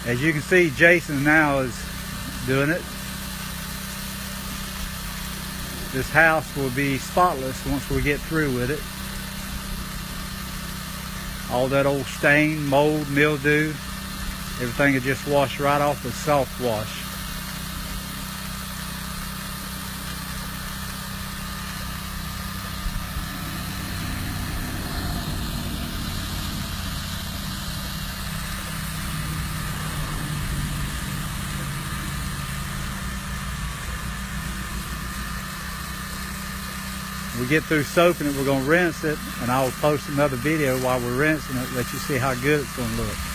As you can see, Jason now is doing it. This house will be spotless once we get through with it. All that old stain, mold, mildew, everything will just wash right off with soft wash. We get through soaping it, we're going to rinse it, and I'll post another video while we're rinsing it, let you see how good it's going to look.